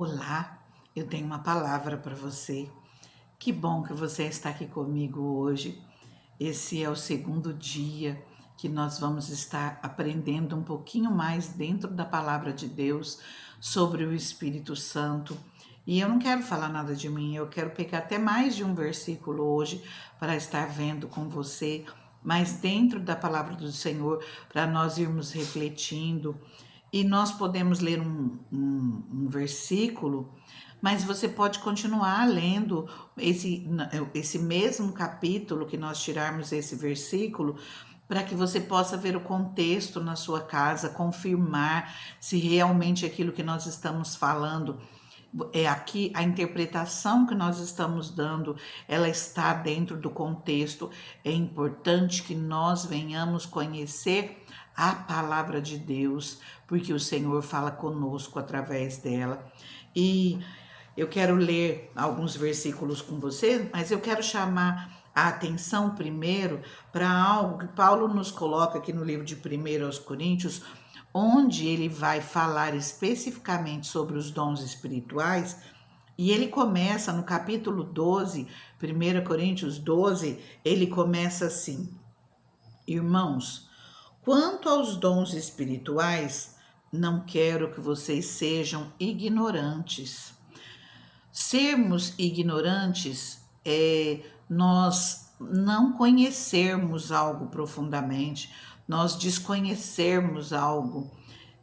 Olá, eu tenho uma palavra para você. Que bom que você está aqui comigo hoje. Esse é o segundo dia que nós vamos estar aprendendo um pouquinho mais dentro da palavra de Deus sobre o Espírito Santo. E eu não quero falar nada de mim, eu quero pegar até mais de um versículo hoje para estar vendo com você, mas dentro da palavra do Senhor, para nós irmos refletindo. E nós podemos ler um versículo, mas você pode continuar lendo esse mesmo capítulo que nós tirarmos esse versículo, para que você possa ver o contexto na sua casa, confirmar se realmente aquilo que nós estamos falando é aqui, a interpretação que nós estamos dando, ela está dentro do contexto. É importante que nós venhamos conhecer a palavra de Deus, porque o Senhor fala conosco através dela. E eu quero ler alguns versículos com você, mas eu quero chamar a atenção primeiro para algo que Paulo nos coloca aqui no livro de 1 aos Coríntios, onde ele vai falar especificamente sobre os dons espirituais, e ele começa no capítulo 12, 1 Coríntios 12, ele começa assim: Irmãos, quanto aos dons espirituais, não quero que vocês sejam ignorantes. Sermos ignorantes é nós não conhecermos algo profundamente, nós desconhecermos algo.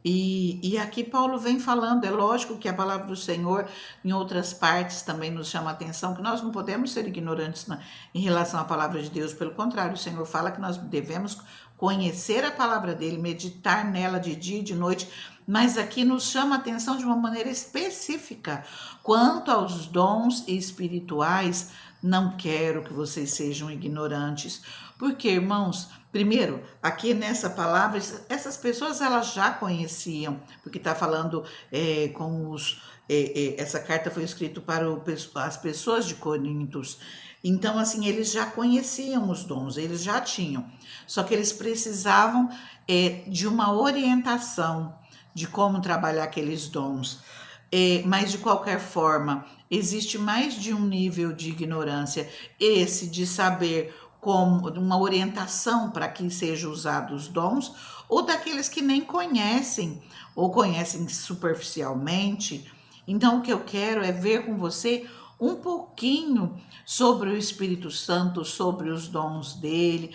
E aqui Paulo vem falando, é lógico que a palavra do Senhor, em outras partes, também nos chama a atenção que nós não podemos ser ignorantes em relação à palavra de Deus. Pelo contrário, o Senhor fala que nós devemos conhecer a palavra dele, meditar nela de dia e de noite, mas aqui nos chama a atenção de uma maneira específica. Quanto aos dons espirituais, não quero que vocês sejam ignorantes. Porque, irmãos, primeiro, aqui nessa palavra, essas pessoas elas já conheciam, porque está falando com os. Essa carta foi escrita para as pessoas de Corintos. Então, assim, eles já conheciam os dons, eles já tinham. Só que eles precisavam de uma orientação de como trabalhar aqueles dons. Mas de qualquer forma, existe mais de um nível de ignorância, esse de saber como uma orientação para que sejam usados os dons, ou daqueles que nem conhecem, ou conhecem superficialmente. Então, o que eu quero é ver com você um pouquinho sobre o Espírito Santo, sobre os dons dele,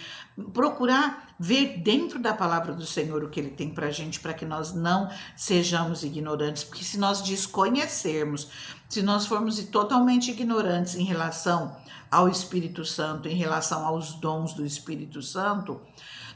procurar ver dentro da palavra do Senhor o que ele tem para a gente, para que nós não sejamos ignorantes, porque se nós desconhecermos, se nós formos totalmente ignorantes em relação ao Espírito Santo, em relação aos dons do Espírito Santo,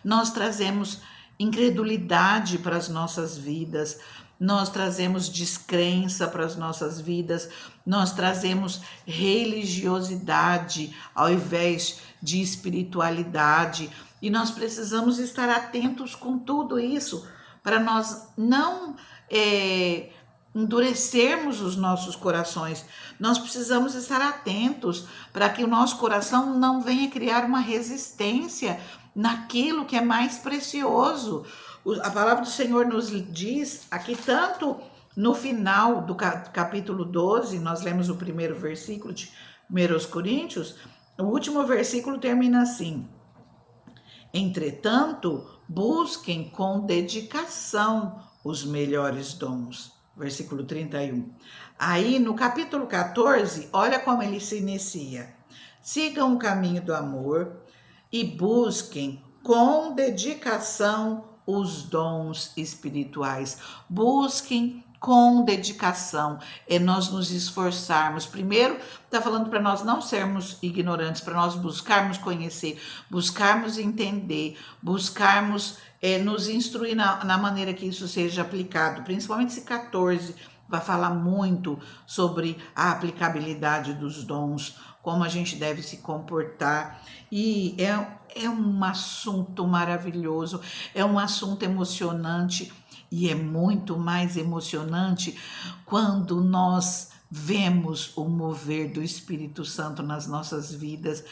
nós trazemos incredulidade para as nossas vidas, nós trazemos descrença para as nossas vidas, nós trazemos religiosidade ao invés de espiritualidade, e nós precisamos estar atentos com tudo isso para nós não endurecermos os nossos corações. Nós precisamos estar atentos para que o nosso coração não venha criar uma resistência naquilo que é mais precioso. A palavra do Senhor nos diz aqui, tanto no final do capítulo 12, nós lemos o primeiro versículo de 1 Coríntios, o último versículo termina assim: Entretanto, busquem com dedicação os melhores dons. Versículo 31. Aí, no capítulo 14, olha como ele se inicia. Sigam o caminho do amor e busquem com dedicação os dons espirituais. Busquem com dedicação, é nós nos esforçarmos. Primeiro, está falando para nós não sermos ignorantes, para nós buscarmos conhecer, buscarmos entender, buscarmos nos instruir na maneira que isso seja aplicado. Principalmente esse 14 vai falar muito sobre a aplicabilidade dos dons, como a gente deve se comportar. E é um assunto maravilhoso, é um assunto emocionante. E é muito mais emocionante quando nós vemos o mover do Espírito Santo nas nossas vidas,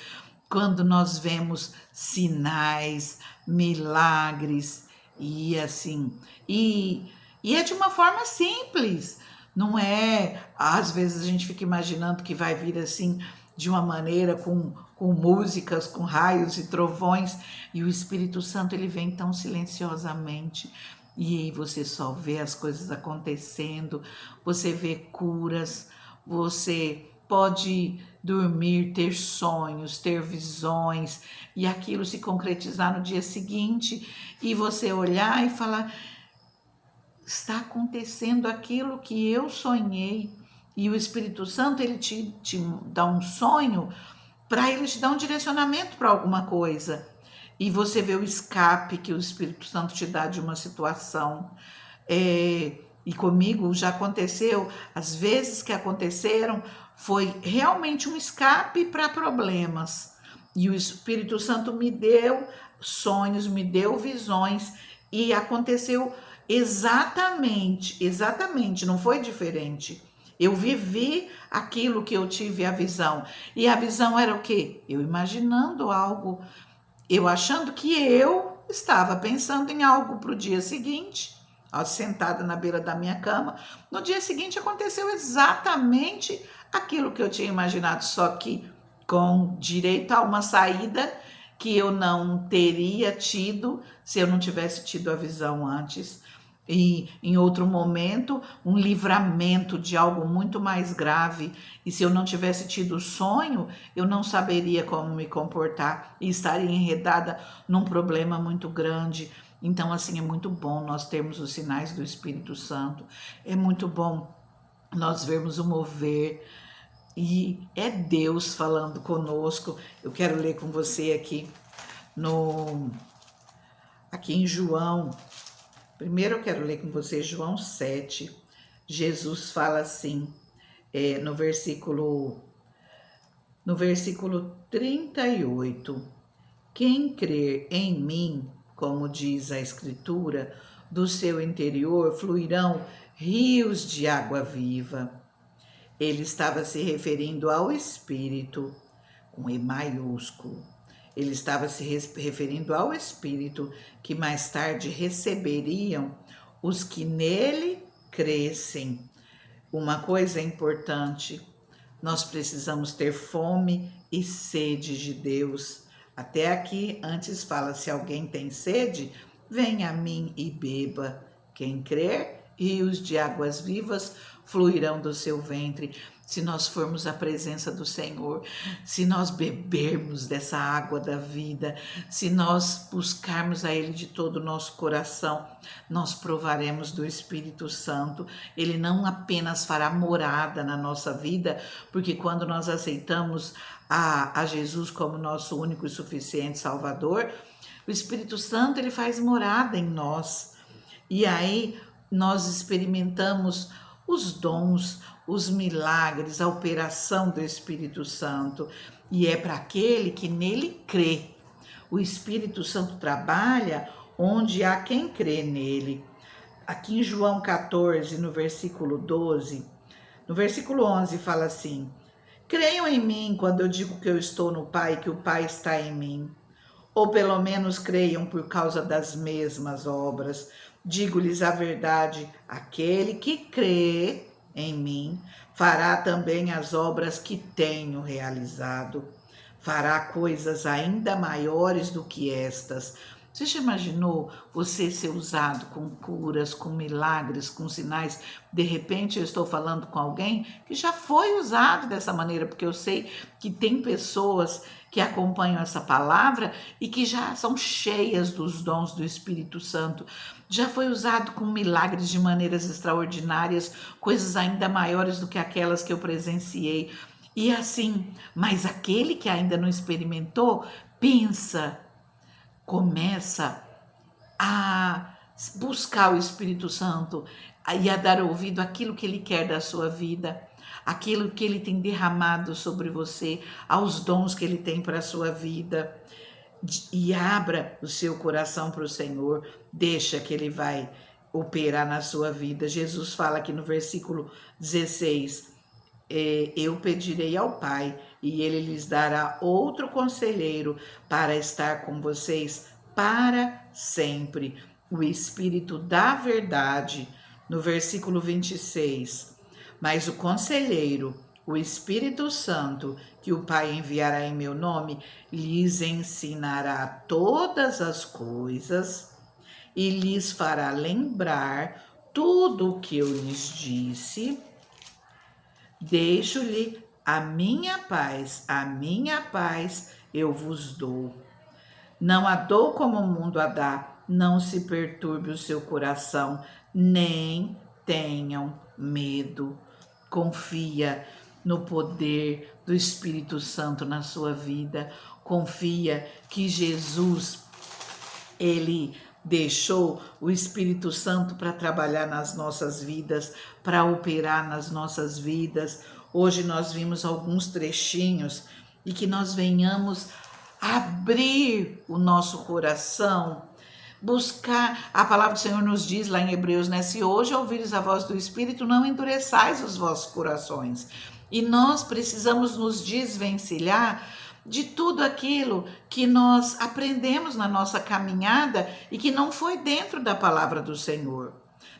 quando nós vemos sinais, milagres e assim. E é de uma forma simples. Não é, às vezes a gente fica imaginando que vai vir assim de uma maneira com músicas, com raios e trovões, e o Espírito Santo ele vem tão silenciosamente. E aí você só vê as coisas acontecendo, você vê curas, você pode dormir, ter sonhos, ter visões, e aquilo se concretizar no dia seguinte, e você olhar e falar: está acontecendo aquilo que eu sonhei. E o Espírito Santo, ele te dá um sonho para ele te dar um direcionamento para alguma coisa. E você vê o escape que o Espírito Santo te dá de uma situação. E comigo já aconteceu, as vezes que aconteceram, foi realmente um escape para problemas. E o Espírito Santo me deu sonhos, me deu visões, e aconteceu exatamente, não foi diferente. Eu vivi aquilo que eu tive a visão. E a visão era o quê? Eu imaginando algo, eu achando que eu estava pensando em algo para o dia seguinte, sentada na beira da minha cama. No dia seguinte aconteceu exatamente aquilo que eu tinha imaginado, só que com direito a uma saída que eu não teria tido se eu não tivesse tido a visão antes. E em outro momento, um livramento de algo muito mais grave. E se eu não tivesse tido o sonho, eu não saberia como me comportar e estaria enredada num problema muito grande. Então, assim, é muito bom nós termos os sinais do Espírito Santo. É muito bom nós vermos o mover. E é Deus falando conosco. Eu quero ler com você aqui em João. Primeiro eu quero ler com você João 7. Jesus fala assim, no versículo 38. Quem crer em mim, como diz a Escritura, do seu interior fluirão rios de água viva. Ele estava se referindo ao Espírito, com E maiúsculo. Ele estava se referindo ao Espírito que mais tarde receberiam os que nele crescem. Uma coisa importante, nós precisamos ter fome e sede de Deus. Até aqui, antes fala, se alguém tem sede, venha a mim e beba. Quem crer, rios de águas vivas fluirão do seu ventre. Se nós formos à presença do Senhor, se nós bebermos dessa água da vida, se nós buscarmos a Ele de todo o nosso coração, nós provaremos do Espírito Santo. Ele não apenas fará morada na nossa vida, porque quando nós aceitamos a Jesus como nosso único e suficiente Salvador, o Espírito Santo ele faz morada em nós. E aí nós experimentamos os dons, os milagres, a operação do Espírito Santo. E é para aquele que nele crê. O Espírito Santo trabalha onde há quem crê nele. Aqui em João 14, no versículo 12, no versículo 11 fala assim: creiam em mim quando eu digo que eu estou no Pai e que o Pai está em mim. Ou pelo menos creiam por causa das mesmas obras. Digo-lhes a verdade, aquele que crê em mim fará também as obras que tenho realizado. Fará coisas ainda maiores do que estas. Você já imaginou você ser usado com curas, com milagres, com sinais? De repente eu estou falando com alguém que já foi usado dessa maneira, porque eu sei que tem pessoas que acompanham essa palavra e que já são cheias dos dons do Espírito Santo. Já foi usado com milagres de maneiras extraordinárias, coisas ainda maiores do que aquelas que eu presenciei. E assim, mas aquele que ainda não experimentou, pensa, começa a buscar o Espírito Santo e a dar ouvido àquilo que ele quer da sua vida, aquilo que ele tem derramado sobre você, aos dons que ele tem para a sua vida. E abra o seu coração para o Senhor, deixa que ele vai operar na sua vida. Jesus fala aqui no versículo 16, eu pedirei ao Pai e ele lhes dará outro conselheiro para estar com vocês para sempre, o Espírito da verdade. No versículo 26, Mas o conselheiro, o Espírito Santo, que o Pai enviará em meu nome, lhes ensinará todas as coisas e lhes fará lembrar tudo o que eu lhes disse. Deixo-lhe a minha paz eu vos dou. Não a dou como o mundo a dá, não se perturbe o seu coração, nem tenham medo. Confia no poder do Espírito Santo na sua vida. Confia que Jesus, ele deixou o Espírito Santo para trabalhar nas nossas vidas, para operar nas nossas vidas. Hoje nós vimos alguns trechinhos e que nós venhamos abrir o nosso coração, buscar. A palavra do Senhor nos diz lá em Hebreus, né? Se hoje ouvires a voz do Espírito, não endureçais os vossos corações. E nós precisamos nos desvencilhar de tudo aquilo que nós aprendemos na nossa caminhada e que não foi dentro da palavra do Senhor.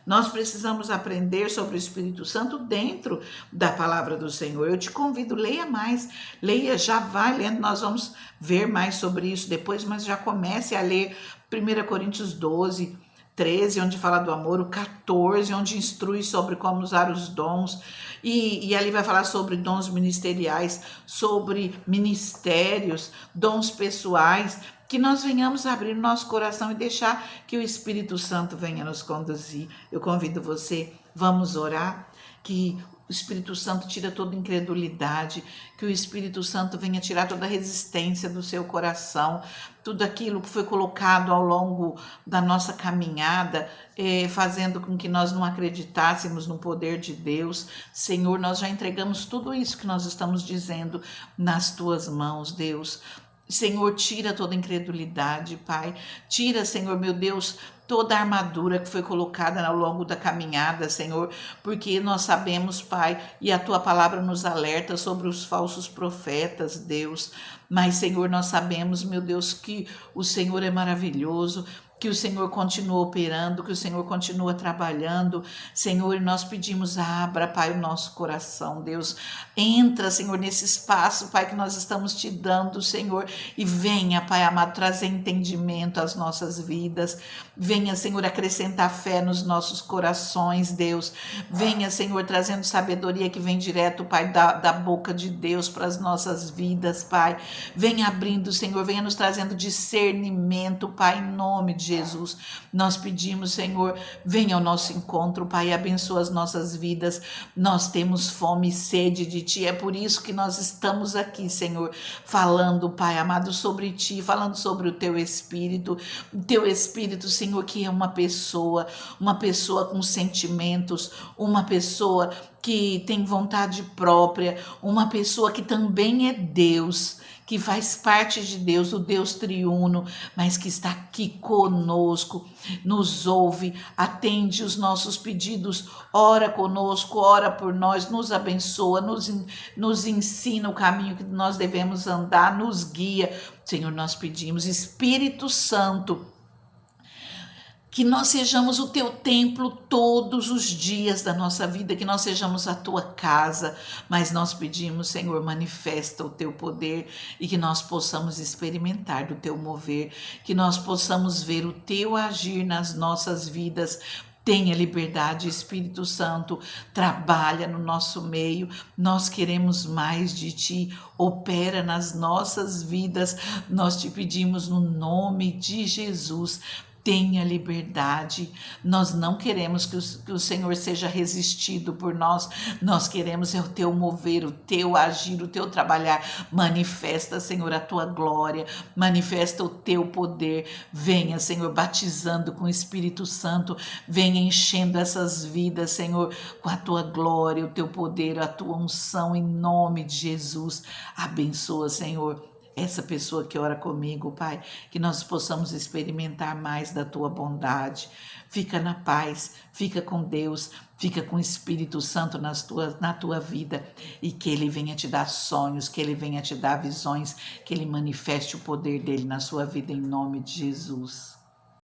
Nós precisamos aprender sobre o Espírito Santo dentro da palavra do Senhor. Eu te convido, leia mais, leia, já vai lendo, nós vamos ver mais sobre isso depois, mas já comece a ler 1 Coríntios 12, 13, onde fala do amor, o 14, onde instrui sobre como usar os dons, e ali vai falar sobre dons ministeriais, sobre ministérios, dons pessoais, que nós venhamos abrir nosso coração e deixar que o Espírito Santo venha nos conduzir. Eu convido você, vamos orar, que o Espírito Santo tira toda incredulidade, que o Espírito Santo venha tirar toda resistência do seu coração, tudo aquilo que foi colocado ao longo da nossa caminhada, fazendo com que nós não acreditássemos no poder de Deus. Senhor, nós já entregamos tudo isso que nós estamos dizendo nas tuas mãos, Deus. Senhor, tira toda incredulidade, Pai. Tira, Senhor, meu Deus, toda a armadura que foi colocada ao longo da caminhada, Senhor, porque nós sabemos, Pai, e a Tua palavra nos alerta sobre os falsos profetas, Deus. Mas, Senhor, nós sabemos, meu Deus, que o Senhor é maravilhoso, que o Senhor continua operando, que o Senhor continua trabalhando. Senhor, e nós pedimos, abra, Pai, o nosso coração, Deus. Entra, Senhor, nesse espaço, Pai, que nós estamos te dando, Senhor, e venha, Pai amado, trazer entendimento às nossas vidas. Venha, Senhor, acrescentar fé nos nossos corações, Deus. Venha, Senhor, trazendo sabedoria que vem direto, Pai, da boca de Deus para as nossas vidas, Pai. Venha abrindo, Senhor, venha nos trazendo discernimento, Pai, em nome de Jesus. Nós pedimos, Senhor, venha ao nosso encontro, Pai, abençoa as nossas vidas. Nós temos fome e sede de Ti, é por isso que nós estamos aqui, Senhor, falando, Pai amado, sobre Ti, falando sobre o Teu Espírito, Senhor, que é uma pessoa com sentimentos, uma pessoa que tem vontade própria, uma pessoa que também é Deus, que faz parte de Deus, o Deus triuno, mas que está aqui conosco, nos ouve, atende os nossos pedidos, ora conosco, ora por nós, nos abençoa, nos ensina o caminho que nós devemos andar, nos guia. Senhor, nós pedimos, Espírito Santo, que nós sejamos o Teu templo todos os dias da nossa vida, que nós sejamos a Tua casa, mas nós pedimos, Senhor, manifesta o Teu poder e que nós possamos experimentar do Teu mover, que nós possamos ver o Teu agir nas nossas vidas. Tenha liberdade, Espírito Santo, trabalha no nosso meio, nós queremos mais de Ti, opera nas nossas vidas, nós te pedimos no nome de Jesus. Tenha liberdade, nós não queremos que o Senhor seja resistido por nós, nós queremos é o Teu mover, o Teu agir, o Teu trabalhar. Manifesta, Senhor, a Tua glória, manifesta o Teu poder. Venha, Senhor, batizando com o Espírito Santo, venha enchendo essas vidas, Senhor, com a Tua glória, o Teu poder, a Tua unção, em nome de Jesus. Abençoa, Senhor, essa pessoa que ora comigo, Pai, que nós possamos experimentar mais da Tua bondade. Fica na paz, fica com Deus, fica com o Espírito Santo na tua vida, e que Ele venha te dar sonhos, que Ele venha te dar visões, que Ele manifeste o poder dEle na sua vida, em nome de Jesus.